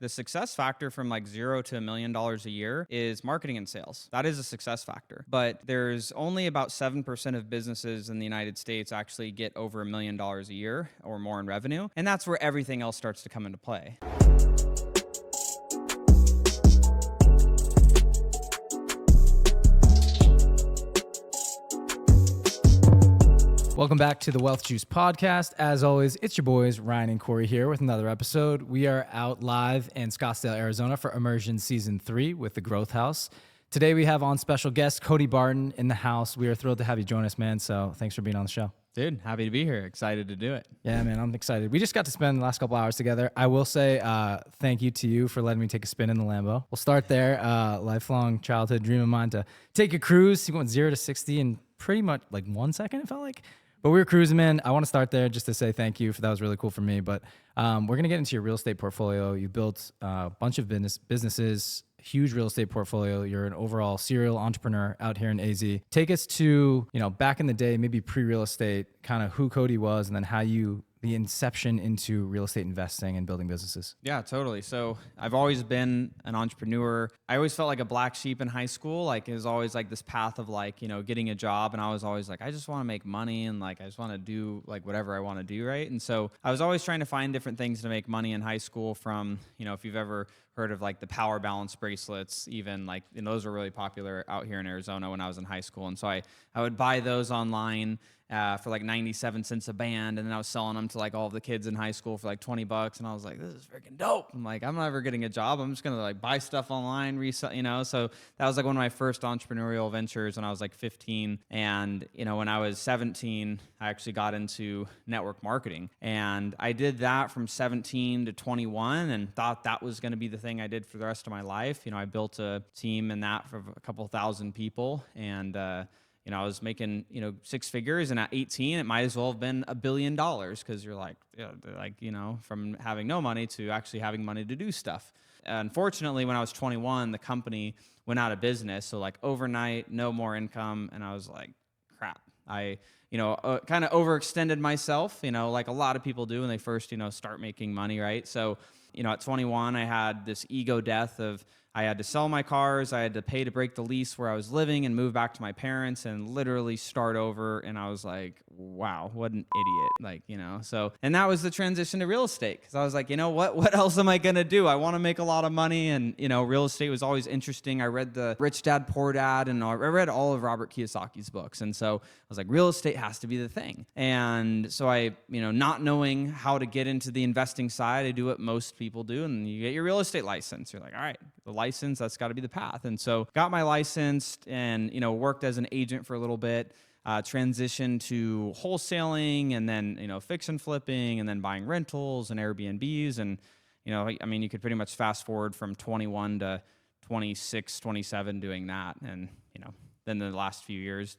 The success factor from like $0 to $1 million a year is marketing and sales. That is a success factor. But there's only about 7% of businesses in the United States actually get over $1 million a year or more in revenue. And that's where everything else starts to come into play. Welcome back to the Wealth Juice podcast. As always, it's your boys, Ryan and Corey here with another episode. We are out live in Scottsdale, Arizona for Immersion Season 3 with the Growth House. Today we have on special guest Cody Barton in the house. We are thrilled to have you join us, man. So thanks for being on the show. Dude, happy to be here. Excited to do it. Yeah, man, I'm excited. We just got to spend the last couple hours together. I will say thank you to you for letting me take a spin in the Lambo. We'll start there. Lifelong childhood dream of mine to take a cruise. He went 0 to 60 in pretty much like 1 second, it felt like. But we were cruising, man. I want to start there just to say thank you. That was really cool for me. But we're going to get into your real estate portfolio. You built a bunch of businesses, huge real estate portfolio. You're an overall serial entrepreneur out here in AZ. Take us to, back in the day, maybe pre-real estate, kind of who Cody was and then how the inception into real estate investing and building businesses. Yeah, totally. So I've always been an entrepreneur. I always felt like a black sheep in high school. Like it was always like this path of like, getting a job. And I was always like, I just want to make money and like, I just want to do like whatever I want to do. Right. And so I was always trying to find different things to make money in high school from, if you've ever heard of like the power balance bracelets, even like, those were really popular out here in Arizona when I was in high school. And so I would buy those online for like 97 cents a band. And then I was selling them to like all of the kids in high school for like $20. And I was like, this is freaking dope. I'm like, I'm never getting a job. I'm just going to like buy stuff online, resell, So that was like one of my first entrepreneurial ventures when I was like 15. And, when I was 17, I actually got into network marketing. And I did that from 17 to 21 and thought that was going to be the thing I did for the rest of my life. I built a team in that for a couple thousand people. And, I was making, 6 figures, and at 18, it might as well have been $1 billion because you're like, from having no money to actually having money to do stuff. Unfortunately, when I was 21, the company went out of business. So like overnight, no more income. And I was like, crap. I, kind of overextended myself, like a lot of people do when they first, start making money, right? So, at 21, I had this ego death of I had to sell my cars, I had to pay to break the lease where I was living and move back to my parents and literally start over. And I was like, wow, what an idiot. So, and that was the transition to real estate. Cause I was like, what else am I going to do? I want to make a lot of money. And, real estate was always interesting. I read the Rich Dad, Poor Dad, and I read all of Robert Kiyosaki's books. And so I was like, real estate has to be the thing. And so I, not knowing how to get into the investing side, I do what most people do. And you get your real estate license. You're like, all right, the license, that's got to be the path. And so got my license and, worked as an agent for a little bit, transitioned to wholesaling and then, fix and flipping and then buying rentals and Airbnbs. And, you could pretty much fast forward from 21 to 26, 27 doing that. And, then the last few years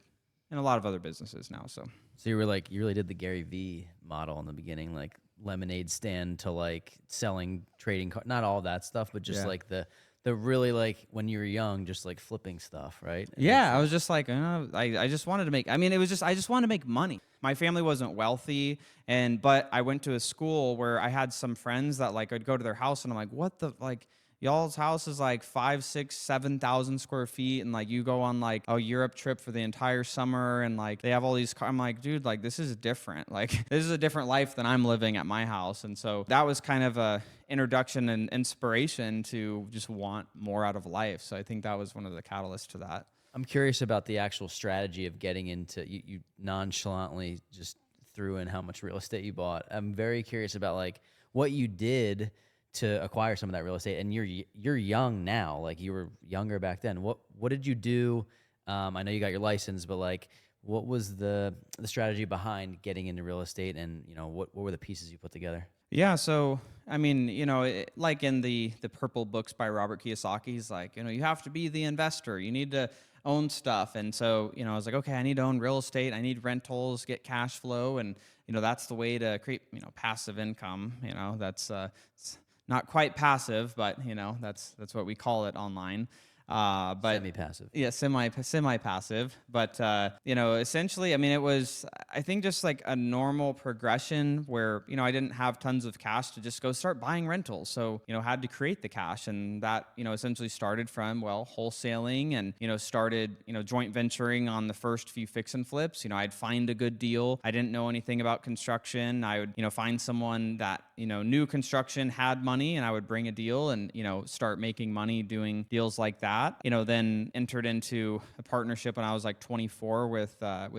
and a lot of other businesses now. So you were like, you really did the Gary V model in the beginning, like lemonade stand to like selling, trading, not all that stuff, but just like the really like when you were young, just like flipping stuff, right? And I was just like, I just wanted to make, I just wanted to make money. My family wasn't wealthy, but I went to a school where I had some friends that like, I'd go to their house and I'm like, what the, like, y'all's house is like 5, 6, 7,000 square feet. And like, you go on like a Europe trip for the entire summer. And like, they have all these cars. I'm like, dude, like, this is different. Like, this is a different life than I'm living at my house. And so that was kind of a introduction and inspiration to just want more out of life. So I think that was one of the catalysts to that. I'm curious about the actual strategy of getting into, you nonchalantly just threw in how much real estate you bought. I'm very curious about like what you did to acquire some of that real estate. And you're young now, like you were younger back then. What did you do? I know you got your license, but like, what was the strategy behind getting into real estate, and what were the pieces you put together? Yeah, so like in the Purple books by Robert Kiyosaki, he's like, you have to be the investor. You need to own stuff. And so, I was like, okay, I need to own real estate. I need rentals, get cash flow, and that's the way to create passive income. That's it's not quite passive, but that's what we call it online. But Semi-passive. yeah, semi passive. But essentially, I mean, it was, I think, just like a normal progression where I didn't have tons of cash to just go start buying rentals, so had to create the cash, and that essentially started from wholesaling, and started joint venturing on the first few fix and flips. I'd find a good deal. I didn't know anything about construction. I would find someone that knew construction, had money, and I would bring a deal and start making money doing deals like that. Then entered into a partnership when I was like 24 with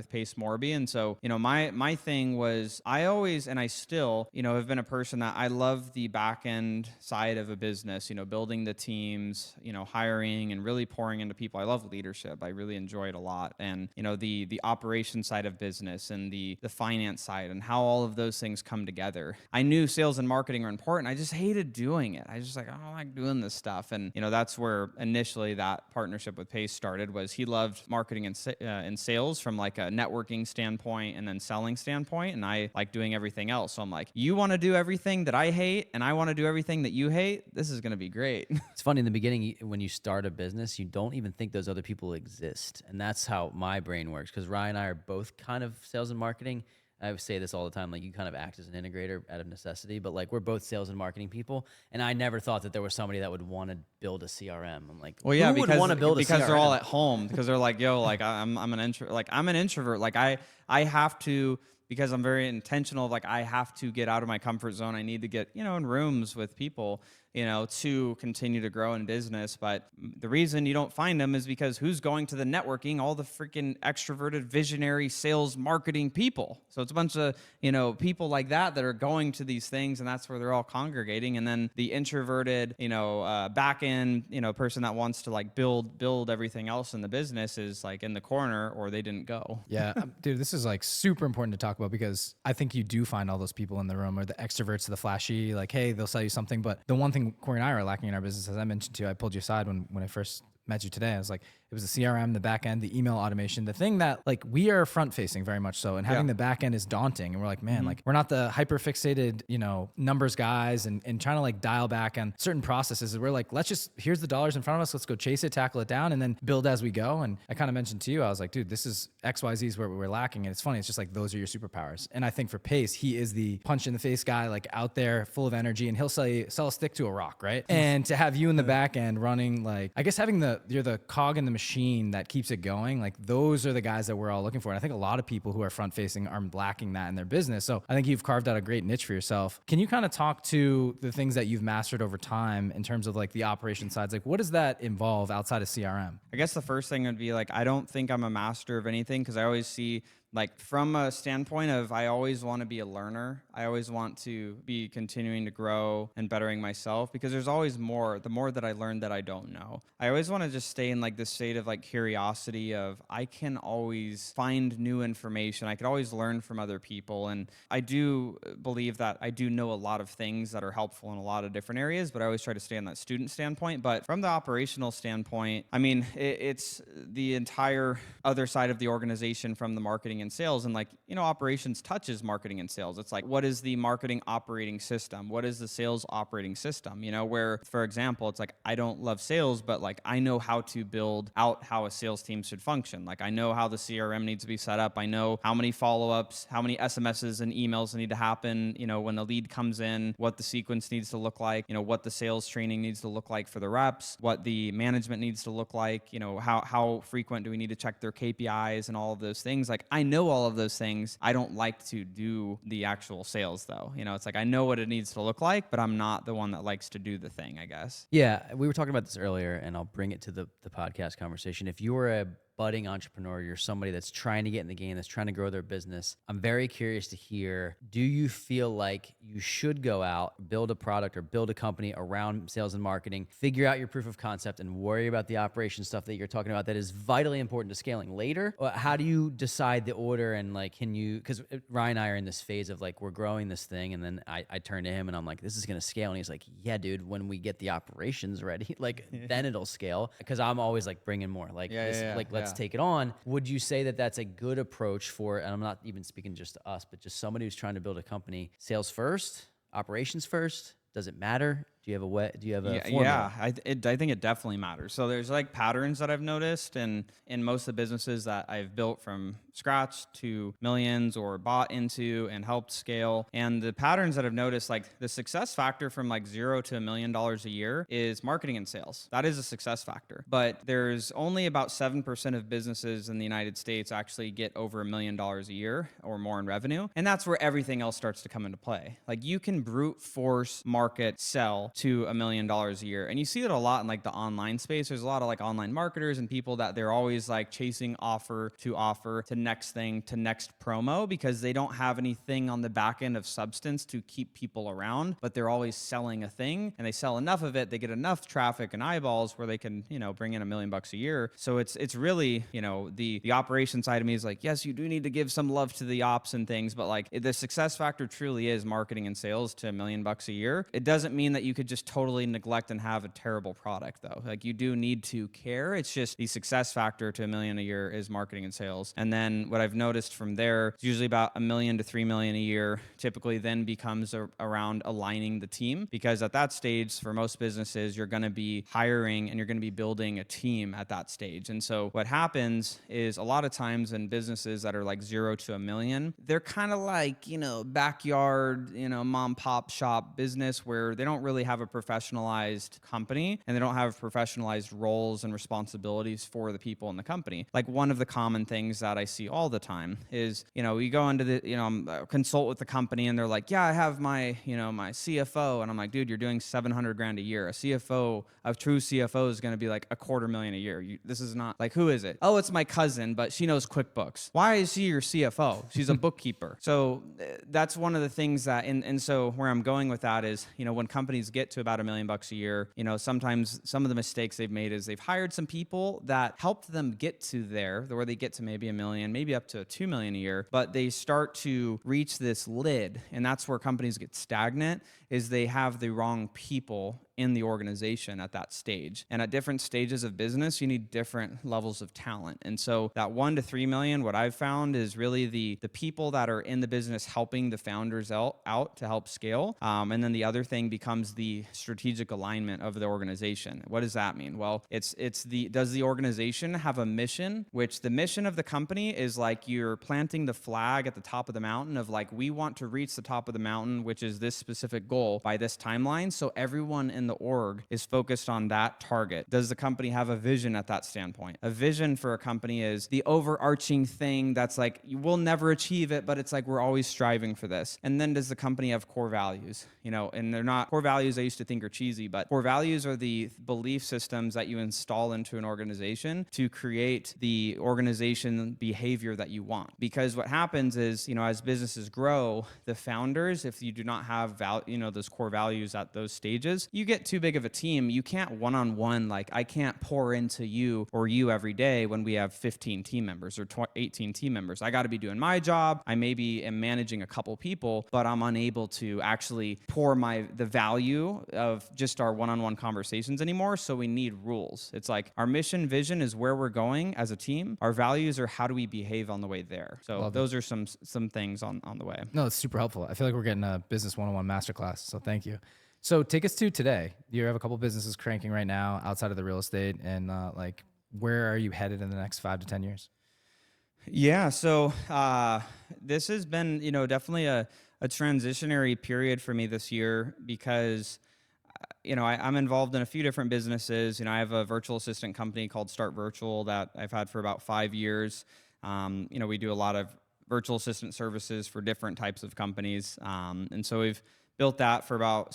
Pace Morby. And so my thing was, I always, and I still have been a person that I love the back end side of a business, building the teams, hiring and really pouring into people. I love leadership. I really enjoy it a lot. And the operation side of business and the finance side and how all of those things come together. I knew sales and marketing are important. I just hated doing it. I just like, I don't like doing this stuff. And that's where initially that partnership with Pace started. Was he loved marketing and sales from like a networking standpoint and then selling standpoint, and I like doing everything else. So I'm like, you want to do everything that I hate and I want to do everything that you hate? This is going to be great. It's funny in the beginning when you start a business, you don't even think those other people exist. And that's how my brain works, because Ryan and I are both kind of sales and marketing. I say this all the time, like you kind of act as an integrator out of necessity, but like we're both sales and marketing people. And I never thought that there was somebody that would want to build a CRM. I'm like, well, yeah, who would want to build a CRM? Because they're all at home, because they're like, yo, like I'm an introvert. Like I have to, because I'm very intentional. Like I have to get out of my comfort zone. I need to get, in rooms with people, to continue to grow in business. But the reason you don't find them is because who's going to the networking? All the freaking extroverted, visionary, sales, marketing people. So it's a bunch of, people like that are going to these things, and that's where they're all congregating. And then the introverted, back end, person that wants to like build everything else in the business is like in the corner, or they didn't go. Yeah, dude, this is like super important to talk about, because I think you do find all those people in the room, or the extroverts, the flashy, like, hey, they'll sell you something. But the one thing Corey and I are lacking in our business, as I mentioned to you, I pulled you aside when I first met you today. I was like, it was the CRM, the back end, the email automation, the thing that like we are front facing very much so, and having the back end is daunting. And we're like, man, like we're not the hyper fixated, numbers guys and trying to like dial back on certain processes. We're like, here's the dollars in front of us. Let's go chase it, tackle it down, and then build as we go. And I kind of mentioned to you, I was like, dude, this is XYZ is where we're lacking. And it's funny. It's just like, those are your superpowers. And I think for Pace, he is the punch in the face guy, like out there full of energy, and he'll sell a stick to a rock. Right. And to have you in the back end running, like, I guess having you're the cog in the machine that keeps it going. Like those are the guys that we're all looking for. And I think a lot of people who are front facing are lacking that in their business. So I think you've carved out a great niche for yourself. Can you kind of talk to the things that you've mastered over time in terms of like the operation sides? Like what does that involve outside of CRM? I guess the first thing would be like, I don't think I'm a master of anything, because I always see, like, from a standpoint of, I always want to be a learner. I always want to be continuing to grow and bettering myself, because there's always more. The more that I learn that I don't know, I always want to just stay in like this state of like curiosity of, I can always find new information. I could always learn from other people. And I do believe that I do know a lot of things that are helpful in a lot of different areas, but I always try to stay on that student standpoint. But from the operational standpoint, I mean, it's the entire other side of the organization, from the marketing and sales. And like, operations touches marketing and sales. It's like, what is the marketing operating system? What is the sales operating system? Where, for example, it's like, I don't love sales, but like, I know how to build out how a sales team should function. Like, I know how the CRM needs to be set up. I know how many follow-ups, how many SMSs and emails need to happen, when the lead comes in, what the sequence needs to look like, what the sales training needs to look like for the reps, what the management needs to look like, how frequent do we need to check their KPIs and all of those things. Like, I know all of those things. I don't like to do the actual sales though. It's like, I know what it needs to look like, but I'm not the one that likes to do the thing, I guess. Yeah, we were talking about this earlier, and I'll bring it to the podcast conversation. If you were a budding entrepreneur, you're somebody that's trying to get in the game, that's trying to grow their business, I'm very curious to hear, do you feel like you should go out, build a product or build a company around sales and marketing, figure out your proof of concept, and worry about the operation stuff that you're talking about that is vitally important to scaling later? Or how do you decide the order? And like, because Ryan and I are in this phase of like, we're growing this thing, and then I turn to him and I'm like, this is going to scale. And he's like, yeah, dude, when we get the operations ready, like then it'll scale. Because I'm always like bringing more, like, let's take it on. Would you say that that's a good approach for, and I'm not even speaking just to us, but just somebody who's trying to build a company, sales first, operations first? Does it matter? Do you have a Yeah, formula? I think it definitely matters. So there's like patterns that I've noticed, and in most of the businesses that I've built from scratch to millions or bought into and helped scale, and the patterns that I've noticed, like the success factor from like $0 to $1 million a year is marketing and sales. That is a success factor, but there's only about 7% of businesses in the United States actually get over $1 million a year or more in revenue, and that's where everything else starts to come into play. Like you can brute force market sell to $1 million a year. And you see it a lot in like the online space. There's a lot of like online marketers and people that they're always like chasing offer to next thing to next promo because they don't have anything on the back end of substance to keep people around, but they're always selling a thing and they sell enough of it, they get enough traffic and eyeballs where they can, bring in $1 million a year. So it's really, the operation side of me is like, yes, you do need to give some love to the ops and things, but like the success factor truly is marketing and sales to $1 million a year. It doesn't mean that you could just totally neglect and have a terrible product though. Like you do need to care. It's just the success factor to $1 million a year is marketing and sales. And then what I've noticed from there, it's usually about $1 million to $3 million a year, typically then becomes around aligning the team, because at that stage for most businesses, you're going to be hiring and you're going to be building a team at that stage. And so what happens is a lot of times in businesses that are like 0 to $1 million, they're kind of like, backyard, mom pop shop business where they don't really have a professionalized company and they don't have professionalized roles and responsibilities for the people in the company. Like one of the common things that I see all the time is, you go into the, consult with the company and they're like, yeah, I have my, my CFO. And I'm like, dude, you're doing $700,000 a year. A CFO, a true CFO is going to be like $250,000 a year. This is not like, who is it? Oh, it's my cousin, but she knows QuickBooks. Why is she your CFO? She's a bookkeeper. So that's one of the things that, and so where I'm going with that is, when companies get to about $1 million a year, sometimes some of the mistakes they've made is they've hired some people that helped them get to there, where they get to maybe $1 million, maybe up to $2 million a year, but they start to reach this lid, and that's where companies get stagnant, is they have the wrong people in the organization at that stage. And at different stages of business, you need different levels of talent. And so that 1 to 3 million, what I've found is really the people that are in the business helping the founders out to help scale. And then the other thing becomes the strategic alignment of the organization. What does that mean? Well, does the organization have a mission? Which the mission of the company is like you're planting the flag at the top of the mountain of like, we want to reach the top of the mountain, which is this specific goal by this timeline. So everyone in the org is focused on that target. Does the company have a vision at that standpoint? A vision for a company is the overarching thing that's like, you will never achieve it, but it's like, we're always striving for this. And then does the company have core values? And they're not core values I used to think are cheesy, but core values are the belief systems that you install into an organization to create the organization behavior that you want. Because what happens is, as businesses grow, the founders, if you do not have those core values at those stages, you get too big of a team. You can't one-on-one, like I can't pour into you or you every day when we have 15 team members or 18 team members. I got to be doing my job. I maybe am managing a couple people, but I'm unable to actually pour the value of just our one-on-one conversations anymore. So we need rules. It's like our mission vision is where we're going as a team. Our values are how do we behave on the way there. So those are some things on the way. No, it's super helpful. I feel like we're getting a business 101 masterclass. So thank you. So take us to today. You have a couple businesses cranking right now outside of the real estate, and where are you headed in the next 5 to 10 years? Yeah, so this has been, definitely a transitionary period for me this year because, I'm involved in a few different businesses. I have a virtual assistant company called Start Virtual that I've had for about 5 years. We do a lot of virtual assistant services for different types of companies. And so we've built that for about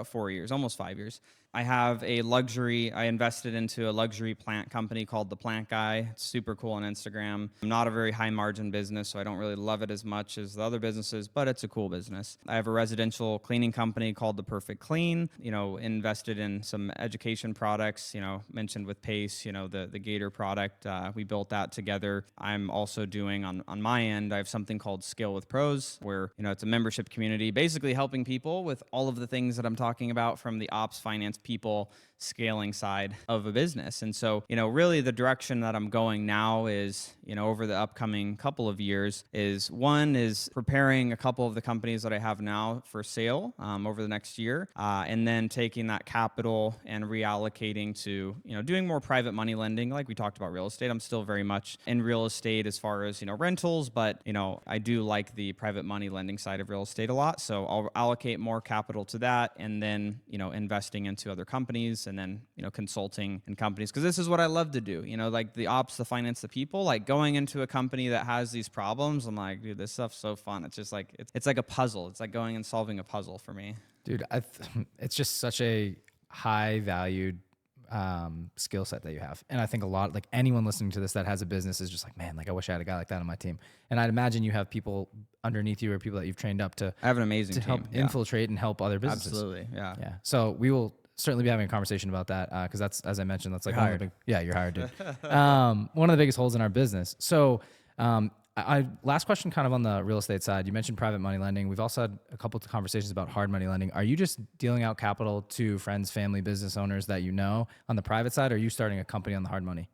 4 years, almost 5 years. I have I invested into a luxury plant company called The Plant Guy. It's super cool on Instagram. I'm not a very high margin business, so I don't really love it as much as the other businesses, but it's a cool business. I have a residential cleaning company called The Perfect Clean, invested in some education products, mentioned with Pace, the Gator product. We built that together. I'm also doing on my end, I have something called Scale with Pros where, it's a membership community community, basically helping people with all of the things that I'm talking about from the ops, finance, people, scaling side of a business. And so, really the direction that I'm going now is, over the upcoming couple of years is one is preparing a couple of the companies that I have now for sale over the next year. And then taking that capital and reallocating to, doing more private money lending. Like we talked about real estate. I'm still very much in real estate as far as, rentals, but, I do like the private money lending side of real estate a lot. So I'll allocate more capital to that and then, investing into other companies and then, consulting in companies. Cause this is what I love to do, like the ops, the finance, the people, like going into a company that has these problems. I'm like, dude, this stuff's so fun. It's just like, it's like a puzzle. It's like going and solving a puzzle for me. Dude, it's just such a high valued skill set that you have. And I think a lot, like anyone listening to this that has a business is just like, man, like I wish I had a guy like that on my team. And I'd imagine you have people underneath you or people that you've trained up to I have an amazing to team. help infiltrate and help other businesses. Absolutely. Yeah. Yeah. So we will certainly be having a conversation about that because that's, as I mentioned, that's like You're one of the big, yeah, you're hired, dude. One of the biggest holes in our business. So last question kind of on the real estate side. You mentioned private money lending. We've also had a couple of conversations about hard money lending. Are you just dealing out capital to friends, family, business owners that you know on the private side, or are you starting a company on the hard money?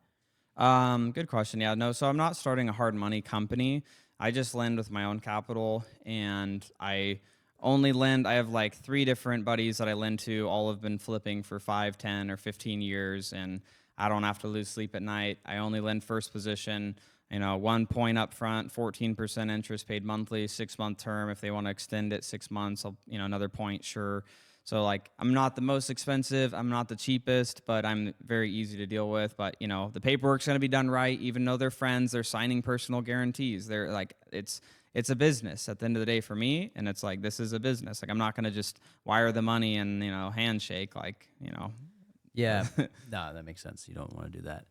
Good question. Yeah, no, so I'm not starting a hard money company. I just lend with my own capital and I only lend. I have like 3 different buddies that I lend to. All have been flipping for 5, 10, or 15 years, and I don't have to lose sleep at night. I only lend first position, 1 point up front, 14% interest paid monthly, 6-month term. If they want to extend it 6 months, I'll, another point, sure. So like, I'm not the most expensive, I'm not the cheapest, but I'm very easy to deal with. But the paperwork's going to be done right. Even though they're friends, they're signing personal guarantees. They're like, it's a business at the end of the day for me. And it's like, this is a business. Like, I'm not going to just wire the money and, handshake, like. Yeah, no, that makes sense. You don't want to do that.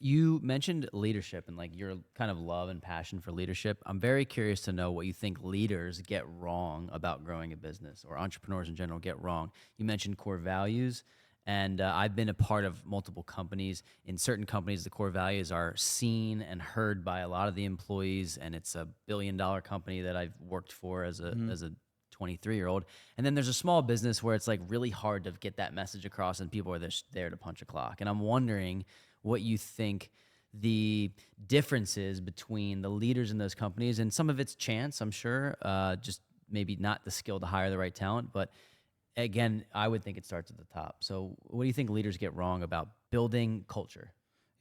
You mentioned leadership and like your kind of love and passion for leadership. I'm very curious to know what you think leaders get wrong about growing a business, or entrepreneurs in general get wrong. You mentioned core values, and I've been a part of multiple companies. In certain companies, the core values are seen and heard by a lot of the employees, and it's a billion-dollar company that I've worked for as a 23-year-old. And then there's a small business where it's like really hard to get that message across, and people are just there to punch a clock. And I'm wondering what you think the differences between the leaders in those companies, and some of it's chance, I'm sure, just maybe not the skill to hire the right talent. But again, I would think it starts at the top. So what do you think leaders get wrong about building culture?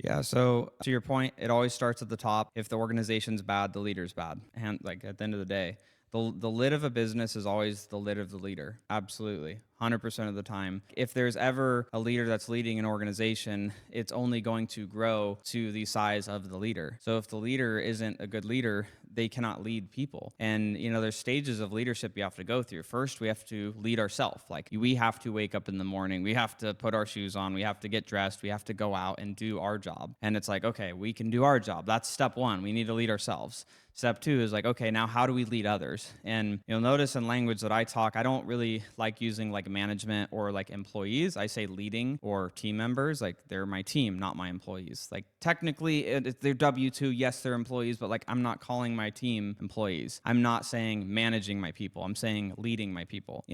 Yeah, so to your point, it always starts at the top. If the organization's bad, the leader's bad. And like at the end of the day, the lid of a business is always the lid of the leader. Absolutely. 100% of the time. If there's ever a leader that's leading an organization, it's only going to grow to the size of the leader. So if the leader isn't a good leader, they cannot lead people. And, there's stages of leadership you have to go through. First, we have to lead ourselves. Like, we have to wake up in the morning. We have to put our shoes on. We have to get dressed. We have to go out and do our job. And it's like, okay, we can do our job. That's step 1. We need to lead ourselves. Step 2 is like, okay, now how do we lead others? And you'll notice in language that I talk, I don't really like using like management or like employees. I say leading or team members. Like, they're my team, not my employees. Like, technically they're W-2. Yes, they're employees, but like, I'm not calling my team employees. I'm not saying managing my people. I'm saying leading my people.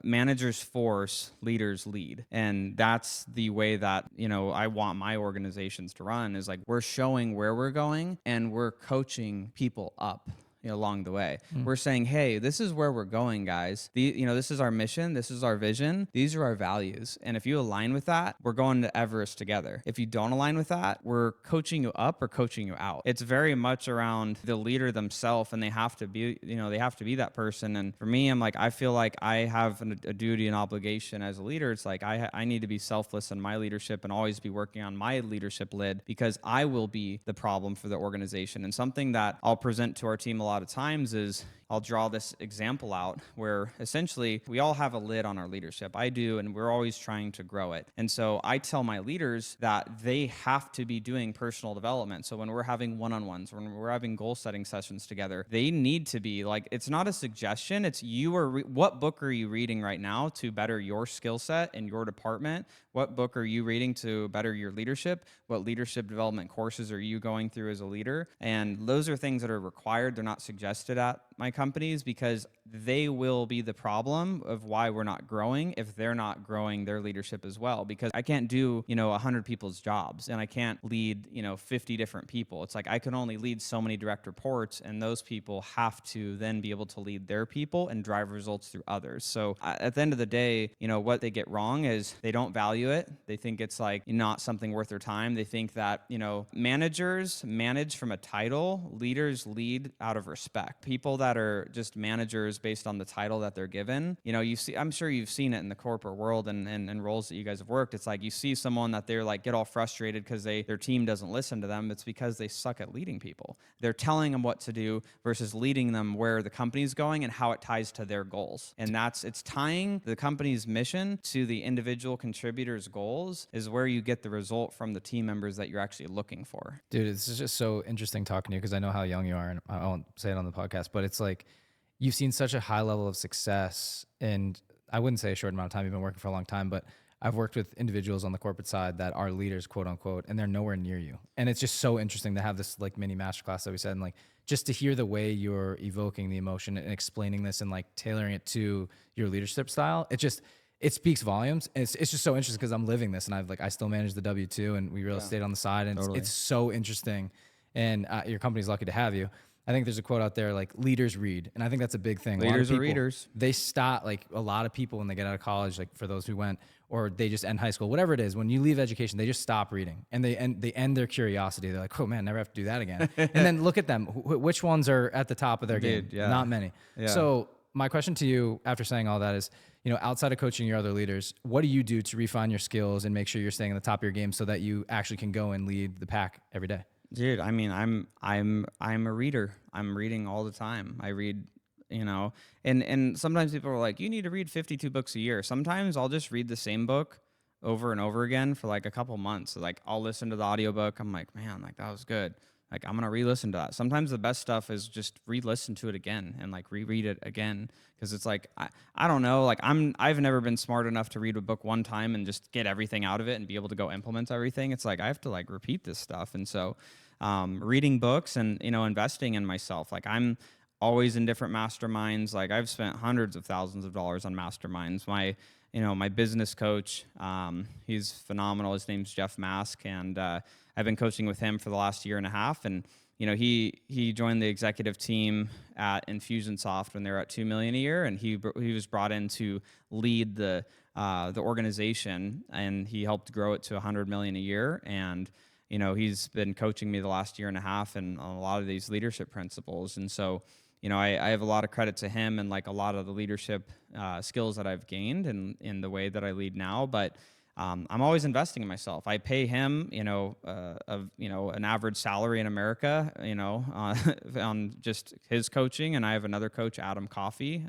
Managers force, leaders lead. And that's the way that, I want my organizations to run, is like, we're showing where we're going and we're coaching people up along the way. We're saying, hey, this is where we're going, guys. This is our mission. This is our vision. These are our values. And if you align with that, we're going to Everest together. If you don't align with that, we're coaching you up or coaching you out. It's very much around the leader themselves, and they have to be, they have to be that person. And for me, I'm like, I feel like I have a duty and obligation as a leader. It's like, I need to be selfless in my leadership and always be working on my leadership lid, because I will be the problem for the organization. And something that I'll present to our team a lot of times is, I'll draw this example out where essentially we all have a lid on our leadership. I do, and we're always trying to grow it. And so I tell my leaders that they have to be doing personal development. So when we're having one-on-ones, when we're having goal setting sessions together, they need to be like, it's not a suggestion. It's what book are you reading right now to better your skill set in your department? What book are you reading to better your leadership? What leadership development courses are you going through as a leader? And those are things that are required. They're not suggested at my companies because they will be the problem of why we're not growing if they're not growing their leadership as well. Because I can't do, 100 people's jobs, and I can't lead, 50 different people. It's like I can only lead so many direct reports, and those people have to then be able to lead their people and drive results through others. So at the end of the day, what they get wrong is they don't value it. They think it's like not something worth their time. They think that, managers manage from a title, leaders lead out of respect. People that are just managers based on the title that they're given, I'm sure you've seen it in the corporate world and roles that you guys have worked. It's like you see someone that they're like get all frustrated because their team doesn't listen to them. It's because they suck at leading people. They're telling them what to do versus leading them where the company's going and how it ties to their goals. And it's tying the company's mission to the individual contributor's goals is where you get the result from the team members that you're actually looking for. Dude, it's just so interesting talking to you because I know how young you are, and I won't say it on the podcast, but it's like you've seen such a high level of success, and I wouldn't say a short amount of time. You've been working for a long time, but I've worked with individuals on the corporate side that are leaders, quote unquote, and they're nowhere near you. And it's just so interesting to have this like mini masterclass that we said, and like just to hear the way you're evoking the emotion and explaining this and like tailoring it to your leadership style. It speaks volumes. And it's just so interesting because I'm living this, and I still manage the W-2 and we real estate on the side, and Totally. it's so interesting. And your company's lucky to have you. I think there's a quote out there like leaders read, and I think that's a big thing. Leaders are are readers. They stop, like a lot of people when they get out of college, like for those who went, or they just end high school, whatever it is. When you leave education, they just stop reading, and they end their curiosity. They're like, oh man, never have to do that again. And then look at them. Which ones are at the top of their game? Yeah. Not many. Yeah. So my question to you, after saying all that, is, outside of coaching your other leaders, what do you do to refine your skills and make sure you're staying on the top of your game so that you actually can go and lead the pack every day? Dude, I mean, I'm a reader. I'm reading all the time. I read, and sometimes people are like, you need to read 52 books a year. Sometimes I'll just read the same book over and over again for like a couple months. So like I'll listen to the audiobook. I'm like, man, like that was good. Like I'm gonna re-listen to that. Sometimes the best stuff is just re-listen to it again and like reread it again, because it's like I don't know, like I've never been smart enough to read a book one time and just get everything out of it and be able to go implement everything. It's like I have to like repeat this stuff, and so reading books and investing in myself. Like I'm always in different masterminds. Like I've spent hundreds of thousands of dollars on masterminds. My business coach, he's phenomenal. His name's Jeff Mask, and I've been coaching with him for the last year and a half. And he joined the executive team at Infusionsoft when they were at $2 million a year, and he was brought in to lead the organization, and he helped grow it to $100 million a year. And he's been coaching me the last year and a half and on a lot of these leadership principles. And so I have a lot of credit to him and like a lot of the leadership skills that I've gained in the way that I lead now. But I'm always investing in myself. I pay him, an average salary in America, on just his coaching. And I have another coach, Adam Coffey.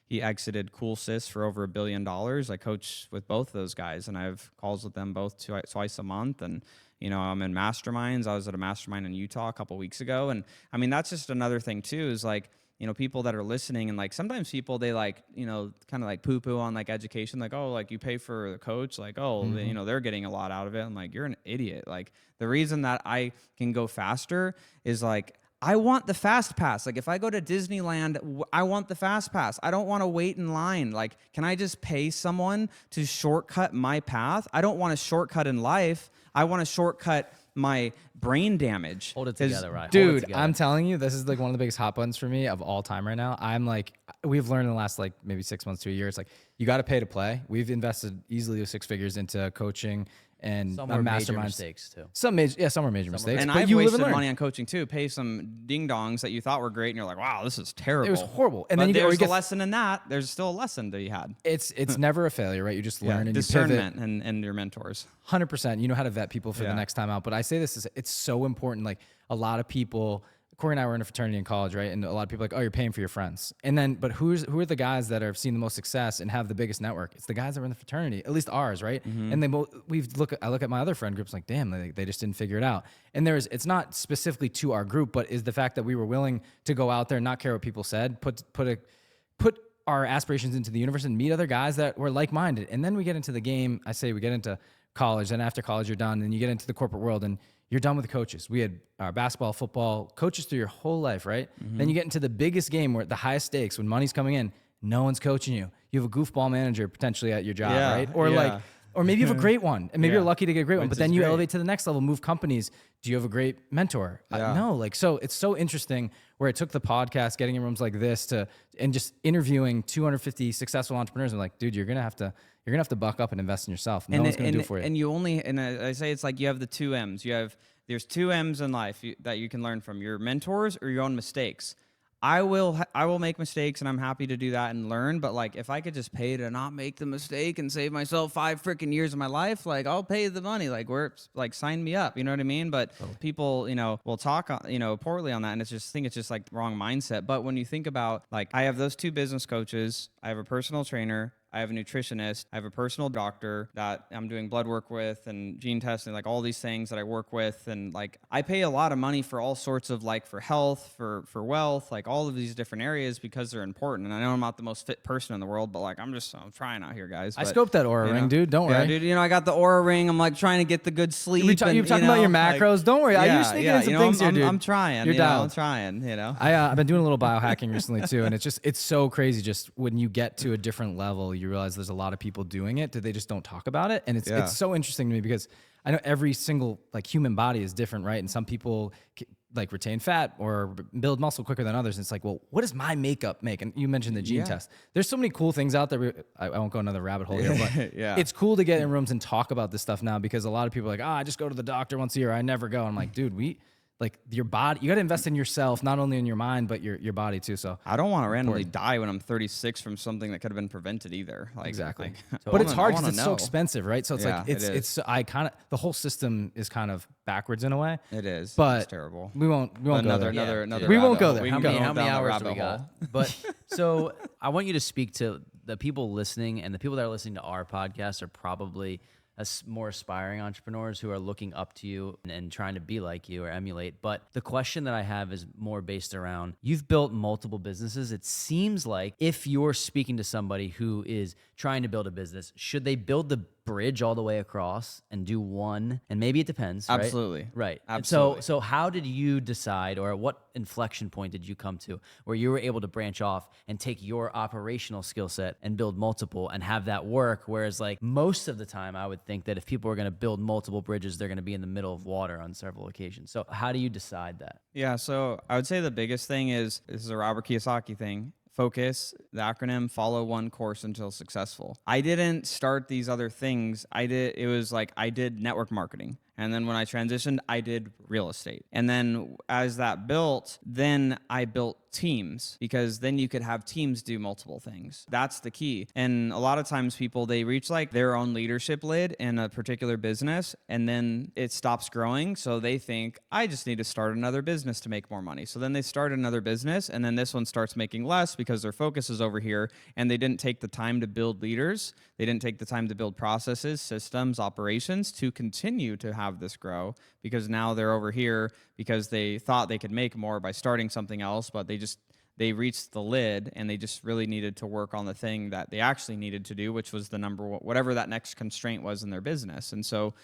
He exited Cool Sis for over $1 billion. I coach with both of those guys, and I have calls with them both twice a month. And I'm in masterminds. I was at a mastermind in Utah a couple weeks ago. And I mean, that's just another thing too, is like, people that are listening, and like sometimes people, they like, kind of like poo poo on like education. Like, oh, like you pay for the coach, like, oh, they're getting a lot out of it. I'm like, you're an idiot. Like the reason that I can go faster is like, I want the fast pass. Like if I go to Disneyland, I want the fast pass. I don't want to wait in line. Like, can I just pay someone to shortcut my path? I don't want a shortcut in life. I want to shortcut my brain damage. Hold it together, right? Dude, I'm telling you, this is like one of the biggest hot buttons for me of all time right now. I'm like, we've learned in the last like maybe 6 months to a year, it's like, you got to pay to play. We've invested easily 6 figures into coaching and Some were major masterminds. mistakes too. Some were major mistakes. And but I've you live and wasted learn. money on coaching too. Pay some ding dongs that you thought were great, and you're like, wow, this is terrible. It was horrible. And but then there's a lesson in that. There's still a lesson that you had. It's never a failure, right? You just learn and discernment you pivot. and your mentors. 100%. You know how to vet people for the Yeah. next time out. But I say this is it's so important. Like a lot of people, Corey and I were in a fraternity in college, right? And a lot of people are like, oh, you're paying for your friends. And then, but who are the guys that have seen the most success and have the biggest network? It's the guys that were in the fraternity, at least ours, right? And they both, I look at my other friend groups like, damn, they just didn't figure it out. And it's not specifically to our group, but is the fact that we were willing to go out there and not care what people said, put our aspirations into the universe and meet other guys that were like-minded. And then we get into the game. I say we get into college, and after college you're done, and you get into the corporate world, and you're done with the coaches. We had our basketball, football coaches through your whole life, right? Then you get into the biggest game where the highest stakes, when money's coming in, no one's coaching you. You have a goofball manager potentially at your job, Yeah, right? Or yeah. or maybe you have a great one, and maybe Yeah. you're lucky to get a great one, Which but then is you great. elevate to the next level, move companies. Do you have a great mentor? Yeah. No, like, so it's so interesting where it took the podcast, getting in rooms like this and just interviewing 250 successful entrepreneurs. And like, dude, you're going to have to buck up and invest in yourself. No one's going to do it for you. And you only, and I say it's like you have the two M's. There's two M's in life that you can learn from: your mentors or your own mistakes. I will make mistakes, and I'm happy to do that and learn. But like, if I could just pay to not make the mistake and save myself 5 freaking years of my life, like, I'll pay the money. Like, sign me up. You know what I mean? But people, will talk, poorly on that, and it's just like the wrong mindset. But when you think about, like, I have those two business coaches, I have a personal trainer, I have a nutritionist, I have a personal doctor that I'm doing blood work with and gene testing, like all these things that I work with. And like, I pay a lot of money for all sorts of, like, for health, for wealth, like all of these different areas, because they're important. And I know I'm not the most fit person in the world, but like, I'm trying out here, guys. I But, scoped that aura ring, dude. Don't yeah, worry. dude, I got the aura ring. I'm like trying to get the good sleep. You were talking about your macros. Don't worry. Yeah, You're sneaking in some things here, dude. I'm trying. You're dialed. I'm trying, I've been doing a little biohacking recently too, and it's so crazy. Just when you get to a different level, you realize there's a lot of people doing it, that they just don't talk about it, and it's so interesting to me because I know every single, like, human body is different, right? And some people like retain fat or build muscle quicker than others. And it's like, well, what does my makeup make? And you mentioned the gene test. There's so many cool things out there. I won't go another rabbit hole here, but it's cool to get in rooms and talk about this stuff now, because a lot of people are like, I just go to the doctor once a year. I never go. And I'm like, dude, like, your body, you got to invest in yourself, not only in your mind, but your body too. So I don't want to randomly die when I'm 36 from something that could have been prevented either. Like, exactly. Like, but it's hard because it's so know. expensive, right? So it's Yeah, like, it is. the whole system is kind of backwards in a way. It is. But it's terrible. We won't go there. Another We won't rabbit go hole. there. We How can many- go How many down the hours do we rabbit got? hole. But so I want you to speak to the people listening, and the people that are listening to our podcast are probably more aspiring entrepreneurs who are looking up to you and trying to be like you or emulate. But the question that I have is more based around, you've built multiple businesses. It seems like if you're speaking to somebody who is trying to build a business, should they build the bridge all the way across and do one? And maybe it depends, right? Absolutely. Right. Absolutely. So how did you decide, or what inflection point did you come to where you were able to branch off and take your operational skill set and build multiple and have that work? Whereas, like, most of the time I would think that if people are going to build multiple bridges, they're going to be in the middle of water on several occasions. So how do you decide that? Yeah, so I would say the biggest thing is, this is a Robert Kiyosaki thing: focus, the acronym, follow one course until successful. I didn't start these other things. I did network marketing. And then when I transitioned, I did real estate. And then as that built, then I built teams, because then you could have teams do multiple things. That's the key. And a lot of times people, they reach like their own leadership lid in a particular business, and then it stops growing. So they think, I just need to start another business to make more money. So then they start another business, and then this one starts making less because their focus is over here, and they didn't take the time to build leaders. They didn't take the time to build processes, systems, operations to continue to have this grow, because now they're over here because they thought they could make more by starting something else, but they reached the lid, and they just really needed to work on the thing that they actually needed to do, which was the number one, whatever that next constraint was in their business. And so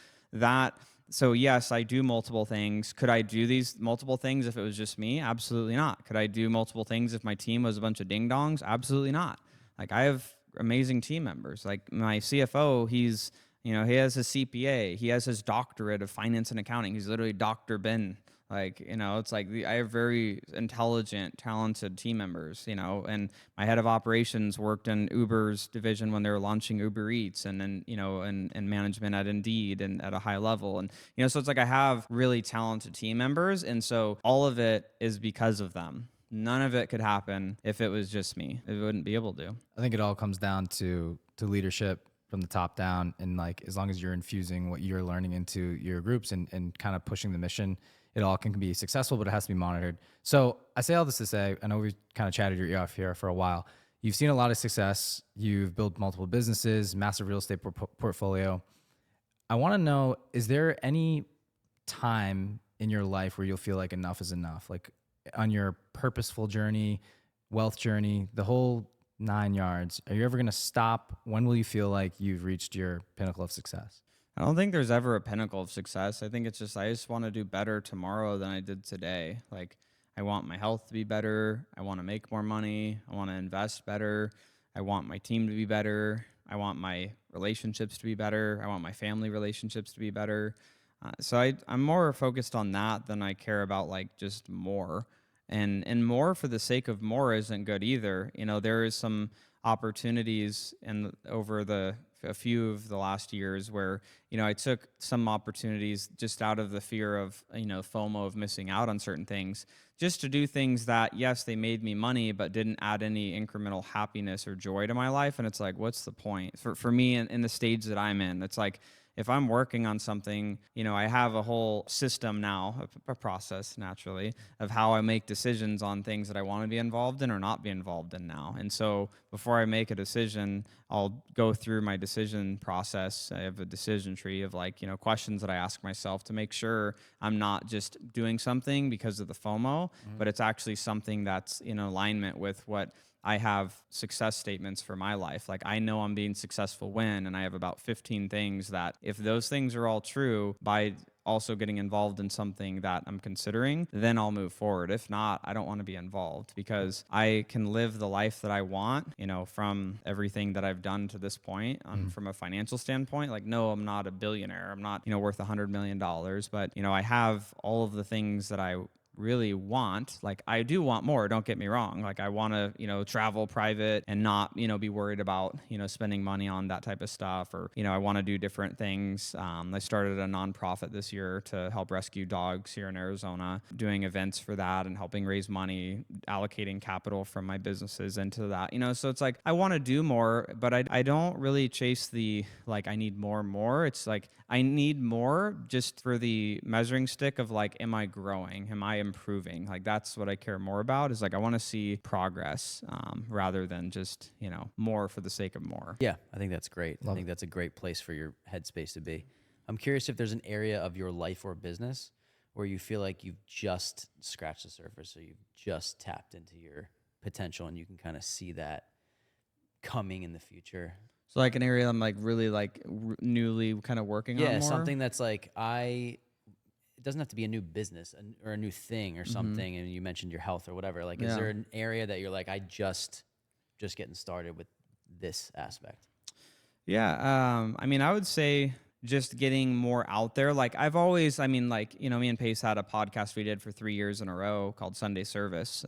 yes, I do multiple things. Could I do these multiple things if it was just me? Absolutely not. Could I do multiple things if my team was a bunch of ding-dongs? Absolutely not. Like, I have amazing team members. Like, my CFO, he has his CPA. He has his doctorate of finance and accounting. He's literally Dr. Ben. Like, it's like I have very intelligent, talented team members, and my head of operations worked in Uber's division when they were launching Uber Eats, and then, and management at Indeed and at a high level. And, so it's like I have really talented team members. And so all of it is because of them. None of it could happen if it was just me. It wouldn't be able to. I think it all comes down to leadership from the top down, and like, as long as you're infusing what you're learning into your groups and kind of pushing the mission, it all can be successful, but it has to be monitored. So I say all this to say, I know we've kind of chatted your ear off here for a while. You've seen a lot of success. You've built multiple businesses, massive real estate portfolio. I want to know, is there any time in your life where you'll feel like enough is enough? Like, on your purposeful journey, wealth journey, the whole 9 yards, are you ever going to stop? When will you feel like you've reached your pinnacle of success? I don't think there's ever a pinnacle of success. I think it's just I just want to do better tomorrow than I did today. Like I want my health to be better. I want to make more money. I want to invest better. I want my team to be better. I want my relationships to be better. I want my family relationships to be better. I'm more focused on that than I care about like just more. And more for the sake of more isn't good either. You know, there is some opportunities in over the a few of the last years where, you know, I took some opportunities just out of the fear of, you know, FOMO of missing out on certain things, just to do things that, yes, they made me money, but didn't add any incremental happiness or joy to my life. And it's like, what's the point for me in the stage that I'm in? It's like, if I'm working on something, you know, I have a whole system now, a process naturally, of how I make decisions on things that I want to be involved in or not be involved in now. And so before I make a decision, I'll go through my decision process. I have a decision tree of like, you know, questions that I ask myself to make sure I'm not just doing something because of the FOMO, but it's actually something that's in alignment with what I have success statements for my life. Like I know I'm being successful when, and I have about 15 things that if those things are all true by also getting involved in something that I'm considering, then I'll move forward. If not, I don't want to be involved because I can live the life that I want, you know, from everything that I've done to this point from a financial standpoint. Like, no, I'm not a billionaire. I'm not, you know, worth $100 million, but, you know, I have all of the things that I really want. Like I do want more, don't get me wrong. Like I want to, you know, travel private and not, you know, be worried about, you know, spending money on that type of stuff, or, you know, I want to do different things. I started a nonprofit this year to help rescue dogs here in Arizona, doing events for that and helping raise money, allocating capital from my businesses into that, you know. So it's like I want to do more, but I don't really chase the like I need more. It's like I need more just for the measuring stick of like, am I growing? Am I improving? Like that's what I care more about, is like I want to see progress rather than just, you know, more for the sake of more. Yeah, I think that's great. I think that's a great place for your headspace to be. I'm curious if there's an area of your life or business where you feel like you've just scratched the surface, or you've just tapped into your potential and you can kind of see that coming in the future. So like an area I'm like really like newly kind of working on Yeah, more. something that's like it doesn't have to be a new business or a new thing or something. And you mentioned your health or whatever. Like, is there an area that you're like, I just getting started with this aspect? Yeah. I mean, I would say just getting more out there. Like I've always, I mean, like, you know, me and Pace had a podcast we did for 3 years in a row called Sunday Service.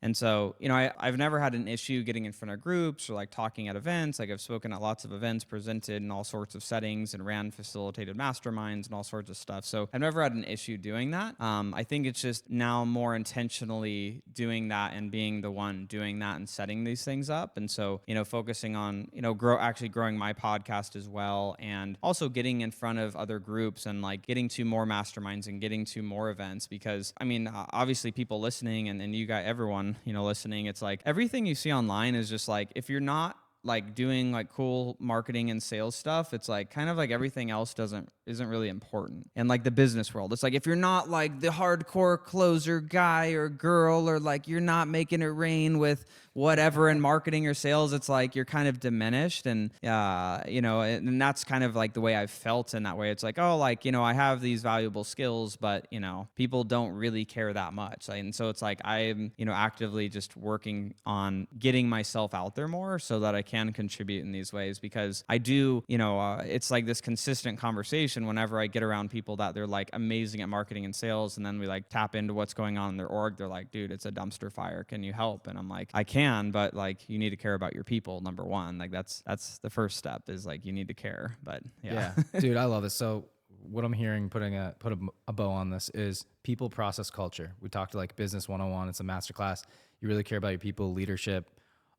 And so, you know, I've never had an issue getting in front of groups or like talking at events. Like I've spoken at lots of events, presented in all sorts of settings, and ran facilitated masterminds and all sorts of stuff. So I've never had an issue doing that. I think it's just now more intentionally doing that and being the one doing that and setting these things up. And so, you know, focusing on, you know, growing my podcast as well, and also getting in front of other groups and like getting to more masterminds and getting to more events. Because I mean, obviously people listening and you got everyone, you know, listening, it's like everything you see online is just like, if you're not like doing like cool marketing and sales stuff, it's like kind of like everything else isn't really important. And like the business world, it's like if you're not like the hardcore closer guy or girl, or like you're not making it rain with whatever in marketing or sales, it's like you're kind of diminished. And you know, and that's kind of like the way I've felt in that way. It's like, oh, like, you know, I have these valuable skills, but you know, people don't really care that much. And so it's like I'm, you know, actively just working on getting myself out there more so that I can contribute in these ways. Because I do, you know, it's like this consistent conversation whenever I get around people that they're like amazing at marketing and sales, and then we like tap into what's going on in their org. They're like, dude, it's a dumpster fire. Can you help? And I'm like, I can, but like you need to care about your people, number one. Like that's the first step, is like you need to care. But yeah. Dude, I love this. So what I'm hearing, put a bow on this, is people, process, culture. We talked to like business 101. It's a masterclass. You really care about your people, leadership,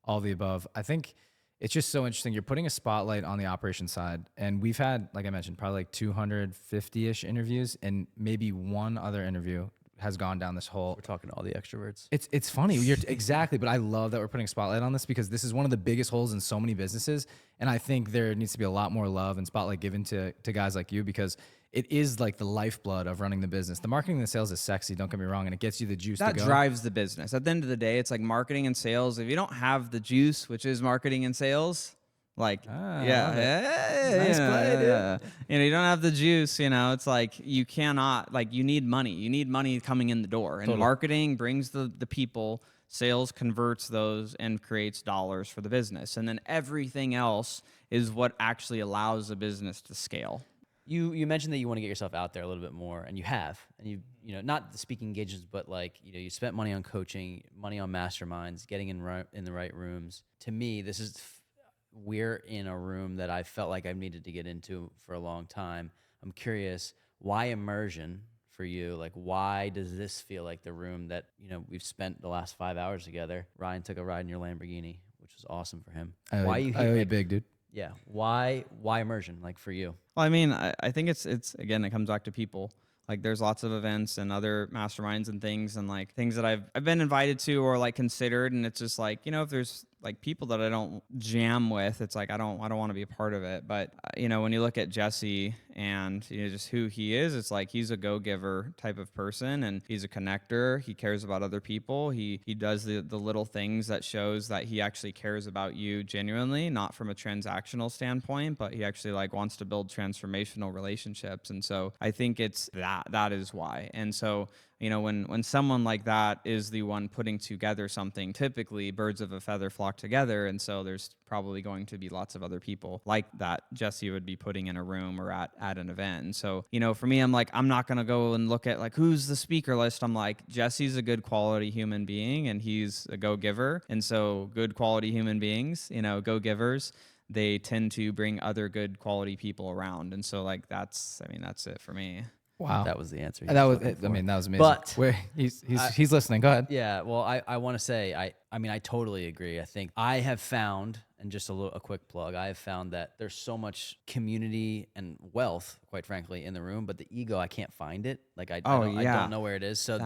all the above. I think it's just so interesting. You're putting a spotlight on the operation side. And we've had, like I mentioned, probably like 250-ish interviews, and maybe one other interview has gone down this whole. We're talking to all the extroverts. It's funny. Exactly. But I love that we're putting a spotlight on this, because this is one of the biggest holes in so many businesses. And I think there needs to be a lot more love and spotlight given to guys like you, because it is like the lifeblood of running the business. The marketing and the sales is sexy, don't get me wrong, and it gets you the juice to go. That drives the business. At the end of the day, it's like marketing and sales. If you don't have the juice, which is marketing and sales, Like, I yeah, love it. yeah, Nice yeah, play, yeah, dude. yeah. You know, you don't have the juice, you know, it's like you cannot, like, you need money. You need money coming in the door. And Totally. marketing brings the people, sales converts those and creates dollars for the business. And then everything else is what actually allows a business to scale. You mentioned that you want to get yourself out there a little bit more, and you have, and you know, not the speaking engagements, but like, you know, you spent money on coaching, money on masterminds, getting in the right rooms. To me, this is we're in a room that I felt like I've needed to get into for a long time. I'm curious, why immersion for you? Like, why does this feel like the room that, you know, we've spent the last 5 hours together? Ryan took a ride in your Lamborghini, which was awesome for him. I owe you big, dude. Yeah. Why immersion? Like for you? Well, I mean, I think it's again, it comes back to people. Like there's lots of events and other masterminds and things that I've been invited to or like considered, and it's just like, you know, if there's like people that I don't jam with, it's like I don't want to be a part of it. But you know, when you look at Jesse and you know just who he is, it's like he's a go-giver type of person, and he's a connector. He cares about other people. He does the little things that shows that he actually cares about you genuinely, not from a transactional standpoint, but he actually like wants to build transformational relationships. And so I think it's that is why. And so, you know, when someone like that is the one putting together something, typically birds of a feather flock together. And so there's probably going to be lots of other people like that Jesse would be putting in a room or at an event. And so, you know, for me, I'm like, I'm not going to go and look at like, who's the speaker list. I'm like, Jesse's a good quality human being and he's a go-giver. And so good quality human beings, you know, go-givers, they tend to bring other good quality people around. And so like, that's it for me. Wow. That was the answer. That was, I mean, that was amazing. But Wait, he's listening. Go ahead. yeah, well, I want to say, I mean, I totally agree. I think I have found, and just a quick plug, I have found that there's so much community and wealth, quite frankly, in the room, but the ego, I can't find it. Like I don't know where it is. So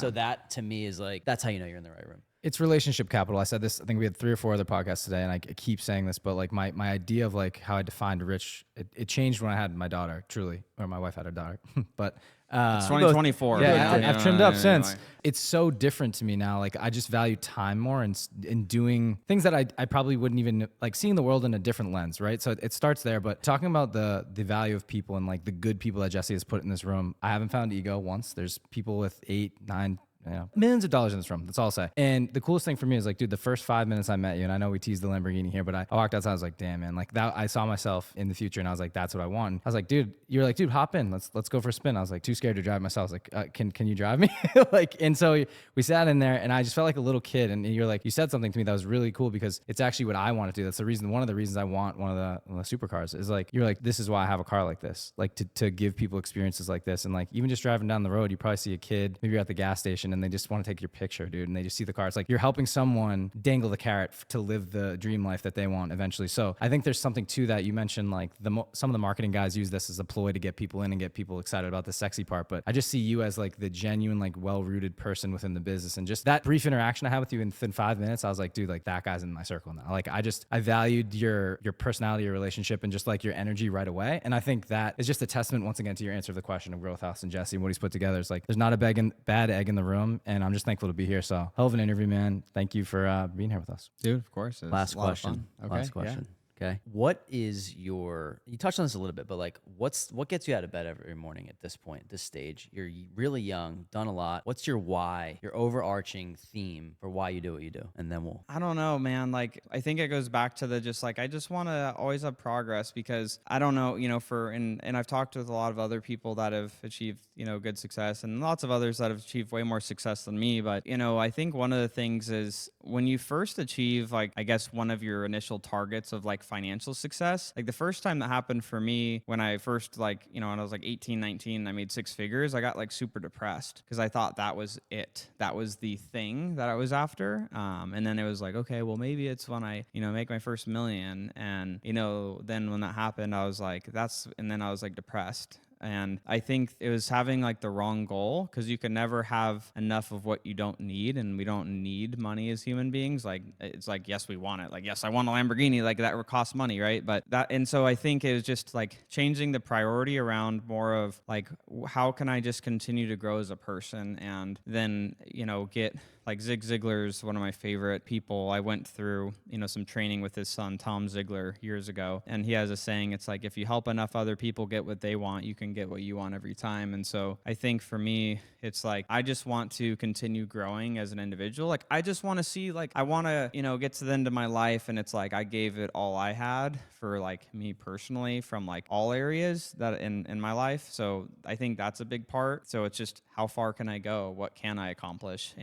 so that to me is like, that's how you know you're in the right room. It's relationship capital. I said this, I think we had 3 or 4 other podcasts today, and I keep saying this, but like my idea of like how I defined rich, it changed when I had my daughter, truly, or my wife had her daughter. But it's 2024. Yeah, I've trimmed up since. Anyway. It's so different to me now. Like I just value time more and in doing things that I probably wouldn't even like, seeing the world in a different lens, right? So it starts there. But talking about the value of people and like the good people that Jesse has put in this room, I haven't found ego once. There's people with 8, 9, you know, millions of dollars in this room. That's all I'll say. And the coolest thing for me is like, dude, the first 5 minutes I met you, and I know we teased the Lamborghini here, but I walked outside, I was like, damn, man, like that, I saw myself in the future, and I was like, that's what I want. I was like, dude, you're like, dude, hop in, let's go for a spin. I was like, too scared to drive myself. I was like, can you drive me? Like, and so we sat in there, and I just felt like a little kid. And you're like, you said something to me that was really cool because it's actually what I want to do. That's the reason. One of the reasons I want one of the supercars is like, you're like, this is why I have a car like this, like to give people experiences like this. And like, even just driving down the road, you probably see a kid, maybe you're at the gas station, and they just want to take your picture, dude, and they just see the car. It's like you're helping someone dangle the carrot to live the dream life that they want eventually. So I think there's something to that. You mentioned like some of the marketing guys use this as a ploy to get people in and get people excited about the sexy part, but I just see you as like the genuine, like well-rooted person within the business. And just that brief interaction I had with you within 5 minutes, I was like, dude, like that guy's in my circle now. Like I valued your personality, your relationship, and just like your energy right away. And I think that is just a testament once again to your answer to the question of Growth House and Jesse and what he's put together. It's like there's not a bad egg in the room, and I'm just thankful to be here. So hell of an interview, man. Thank you for being here with us. Dude, of course. Last question. Okay, Last question. Okay. What is you touched on this a little bit, but like what gets you out of bed every morning at this point, this stage? You're really young, done a lot. What's your why, your overarching theme for why you do what you do? And then I don't know, man. Like, I think it goes back to the just like, I just want to always have progress because I don't know, you know, and I've talked with a lot of other people that have achieved, you know, good success and lots of others that have achieved way more success than me. But, you know, I think one of the things is when you first achieve, like, I guess one of your initial targets of like financial success, like the first time that happened for me when I first, like, you know, when I was like 18, 19, I made 6 figures, I got like super depressed because I thought that was it. That was the thing that I was after. And then it was like, okay, well, maybe it's when I, you know, make my first million. And, you know, then when that happened, I was like, and then I was like depressed. And I think it was having like the wrong goal because you can never have enough of what you don't need. And we don't need money as human beings. Like, it's like, yes, we want it. Like, yes, I want a Lamborghini. Like that would cost money, right? And so I think it was just like changing the priority around more of like, how can I just continue to grow as a person and then, you know, get like Zig Ziglar's one of my favorite people. I went through, some training with his son, Tom Ziglar, years ago. And he has a saying, it's like, if you help enough other people get what they want, you can get what you want every time. And so I think for me, it's like, I just want to continue growing as an individual. Like, I just want to see, like, I want to, get to the end of my life. And it's like, I gave it all I had for like me personally from like all areas that in my life. So I think that's a big part. So it's just, how far can I go? What can I accomplish?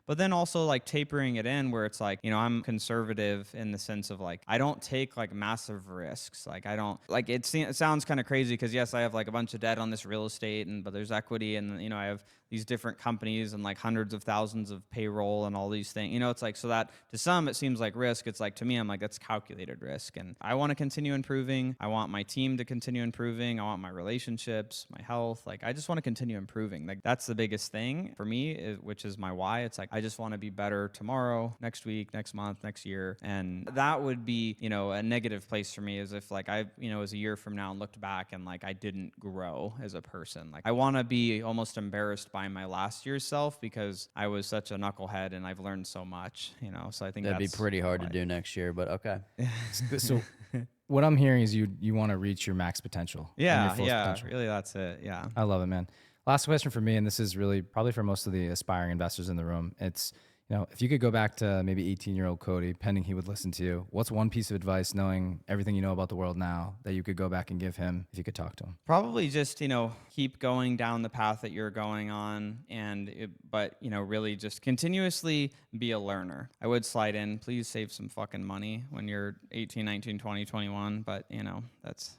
But then also like tapering it in where it's like, I'm conservative in the sense of like, I don't take like massive risks. Like I don't like, it sounds kind of crazy because yes, I have like a bunch of debt on this real estate but there's equity and, I have these different companies and like hundreds of thousands of payroll and all these things, it's like, so that to some, it seems like risk. It's like, to me, I'm like, that's calculated risk. And I want to continue improving. I want my team to continue improving. I want my relationships, my health. Like, I just want to continue improving. Like, that's the biggest thing for me, which is my why. It's like, I just want to be better tomorrow, next week, next month, next year. And that would be, a negative place for me is if like I, as a year from now and looked back and like I didn't grow as a person. Like, I want to be almost embarrassed by my last year's self because I was such a knucklehead and I've learned so much, so I think That'd be that's pretty hard to do next year, but okay. So what I'm hearing is you want to reach your max potential. And your fullest potential. Really, that's it. Yeah. I love it, man. Last question for me, and this is really probably for most of the aspiring investors in the room. It's, if you could go back to maybe 18-year-old Cody, pending he would listen to you, what's one piece of advice, knowing everything you know about the world now, that you could go back and give him if you could talk to him? Probably just, keep going down the path that you're going on but really just continuously be a learner. I would slide in, please save some fucking money when you're 18, 19, 20, 21, but that's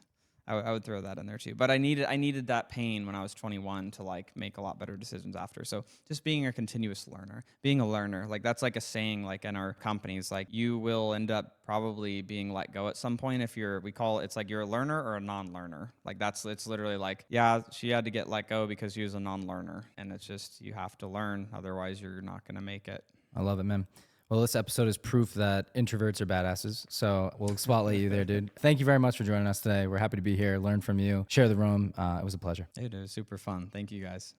I would throw that in there too. But I needed that pain when I was 21 to like make a lot better decisions after. So just being a continuous learner, being a learner, like that's like a saying like in our companies, like you will end up probably being let go at some point if we call it's like you're a learner or a non-learner. Like it's literally like, yeah, she had to get let go because she was a non-learner. And it's just, you have to learn. Otherwise you're not going to make it. I love it, man. Well, this episode is proof that introverts are badasses. So we'll spotlight you there, dude. Thank you very much for joining us today. We're happy to be here, learn from you, share the room. It was a pleasure. It was super fun. Thank you guys.